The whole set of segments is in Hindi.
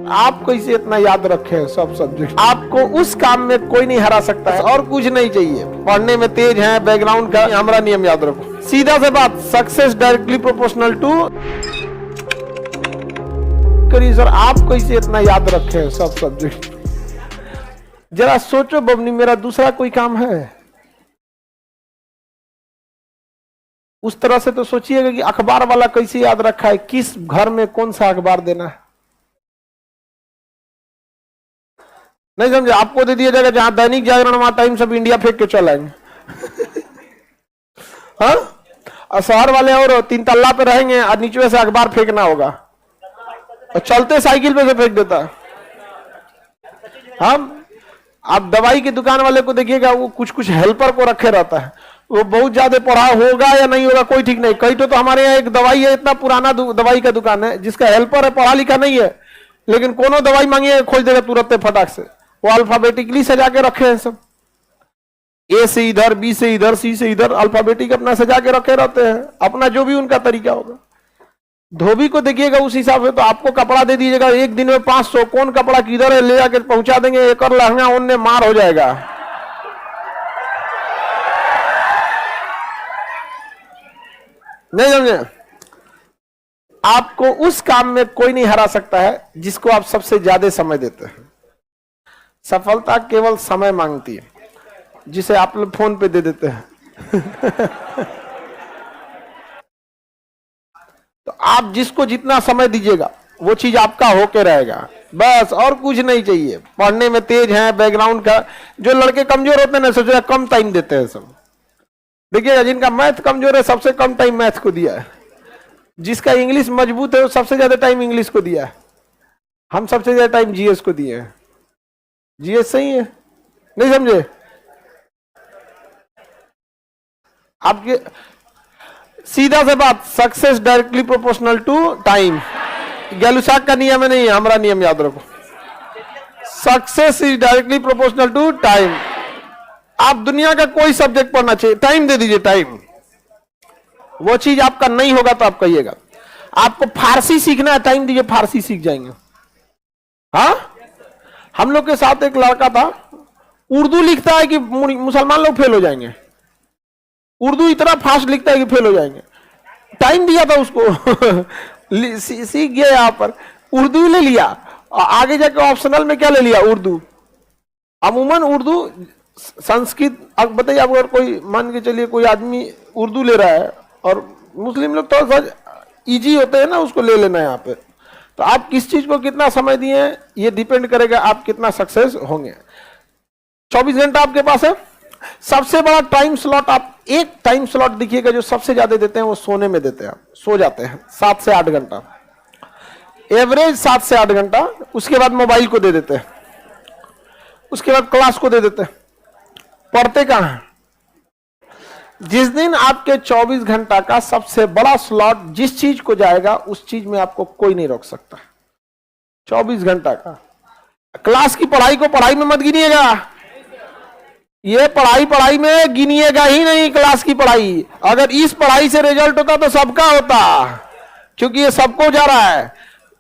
आपको इसे इतना याद रखे सब सब्जेक्ट, आपको उस काम में कोई नहीं हरा सकता है और कुछ नहीं चाहिए। पढ़ने में तेज है, बैकग्राउंड का हमारा नियम याद रखो। सीधा से बात, सक्सेस डायरेक्टली प्रोपोर्शनल टू करिए सर। आपको इसे इतना याद रखे सब सब्जेक्ट। जरा सोचो बबनी, मेरा दूसरा कोई काम है? उस तरह से तो सोचिएगा कि अखबार वाला कैसे याद रखा है, किस घर में कौन सा अखबार देना है। नहीं समझे? आपको दे दिया जाएगा जहां दैनिक जागरण वहां टाइम सब इंडिया फेंक के चल आएंगे। हाँ, और शहर वाले और 3 तल्ला पे रहेंगे और नीचे से अखबार फेंकना होगा और चलते साइकिल पे से फेंक देता है। हम आप दवाई की दुकान वाले को देखिएगा, वो कुछ कुछ हेल्पर को रखे रहता है। वो बहुत ज्यादा पढ़ा होगा या नहीं होगा कोई ठीक नहीं। कई तो हमारे यहाँ एक दवाई है, इतना पुराना दवाई का दुकान है जिसका हेल्पर है, पढ़ा लिखा नहीं है, लेकिन कोनो दवाई मांगिए खोज देगा तुरंत फटाक से। वो अल्फाबेटिकली सजा के रखे हैं सब, ए से इधर, बी से इधर, सी से इधर, अल्फाबेटिक अपना सजा के रखे रहते हैं, अपना जो भी उनका तरीका होगा। धोबी को देखिएगा उस हिसाब से, तो आपको कपड़ा दे दीजिएगा एक दिन में 500, कौन कपड़ा किधर है ले जाके पहुंचा देंगे, एक और लहंगा उनने मार हो जाएगा। नहीं समझे? आपको उस काम में कोई नहीं हरा सकता है जिसको आप सबसे ज्यादा समय देते हैं। सफलता केवल समय मांगती है, जिसे आप लोग फोन पे दे देते हैं। तो आप जिसको जितना समय दीजिएगा वो चीज आपका होके रहेगा, बस और कुछ नहीं चाहिए। पढ़ने में तेज है, बैकग्राउंड का, जो लड़के कमजोर होते हैं ना, सोच कम टाइम देते हैं सब। देखिएगा जिनका मैथ कमजोर है सबसे कम टाइम मैथ को दिया है, जिसका इंग्लिश मजबूत है वो सबसे ज्यादा टाइम इंग्लिश को दिया है। हम सबसे ज्यादा टाइम जीएस को दिए हैं। जीएस सही है, नहीं समझे? आपके सीधा से बात, success directly proportional to time. Gay Lussac का नियम है, नहीं है, हमारा नियम याद रखो। Success is directly proportional to time. आप दुनिया का कोई सब्जेक्ट पढ़ना चाहिए, टाइम दे दीजिए, टाइम। वो चीज आपका नहीं होगा तो आप कहिएगा। आपको फारसी सीखना है, टाइम दीजिए, फारसी सीख जाएंगे। हाँ, हम लोग के साथ एक लड़का था, उर्दू लिखता है कि मुसलमान लोग फेल हो जाएंगे। उर्दू इतना फास्ट लिखता है कि फेल हो जाएंगे। टाइम दिया था उसको, सीख गया। यहाँ पर उर्दू ले लिया और आगे जाकर ऑप्शनल में क्या ले लिया, उर्दू। अमूमन उर्दू, संस्कृत, अब बताइए आप अगर कोई मान के चलिए कोई आदमी उर्दू ले रहा है और मुस्लिम लोग थोड़ा सा इजी होते हैं ना, उसको ले लेना है यहाँ पे। तो आप किस चीज को कितना समय दिए ये डिपेंड करेगा आप कितना सक्सेस होंगे। 24 घंटा आपके पास है। सबसे बड़ा टाइम स्लॉट, आप एक टाइम स्लॉट देखिएगा जो सबसे ज्यादा देते हैं, वो सोने में देते हैं। आप सो जाते हैं 7 से 8 घंटा, एवरेज 7 से 8 घंटा। उसके बाद मोबाइल को दे देते हैं, उसके बाद क्लास को दे देते हैं। पढ़ते कहां हैं? जिस दिन आपके 24 घंटा का सबसे बड़ा स्लॉट जिस चीज को जाएगा, उस चीज में आपको कोई नहीं रोक सकता। 24 घंटा का क्लास की पढ़ाई को पढ़ाई में मत गिनिएगा। ये पढ़ाई में गिनिएगा ही नहीं क्लास की पढ़ाई। अगर इस पढ़ाई से रिजल्ट होता तो सबका होता, क्योंकि ये सबको जा रहा है।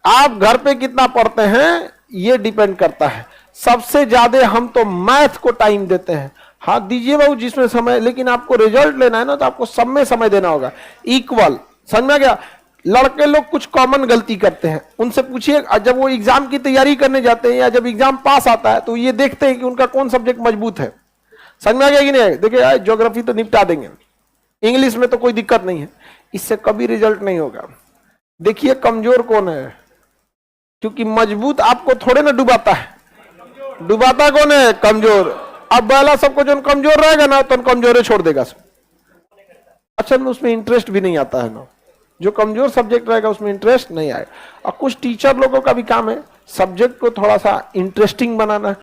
आप घर पे कितना पढ़ते हैं ये डिपेंड करता है। सबसे ज्यादा हम तो मैथ को टाइम देते हैं। हाँ दीजिए बाबू जिसमें समय, लेकिन आपको रिजल्ट लेना है ना, तो आपको सब में समय देना होगा, इक्वल। समझ में आ गया? लड़के लोग कुछ कॉमन गलती करते हैं, उनसे पूछिए। जब वो एग्जाम की तैयारी करने जाते हैं या जब एग्जाम पास आता है तो ये देखते हैं कि उनका कौन सब्जेक्ट मजबूत है। समझ में आ गया कि नहीं? देखिए ज्योग्राफी तो निपटा देंगे, इंग्लिश में तो कोई दिक्कत नहीं है, इससे कभी रिजल्ट नहीं होगा। देखिए कमजोर कौन है, क्योंकि मजबूत आपको थोड़े ना डुबाता है। डुबाता कौन है? कमजोर। अब पहला सबको जो कमजोर रहेगा ना, तो कमजोर छोड़ देगा सब। अच्छा, उसमें इंटरेस्ट भी नहीं आता है ना, जो कमजोर सब्जेक्ट रहेगा उसमें इंटरेस्ट नहीं आएगा। और कुछ टीचर लोगों का भी काम है सब्जेक्ट को थोड़ा सा इंटरेस्टिंग बनाना।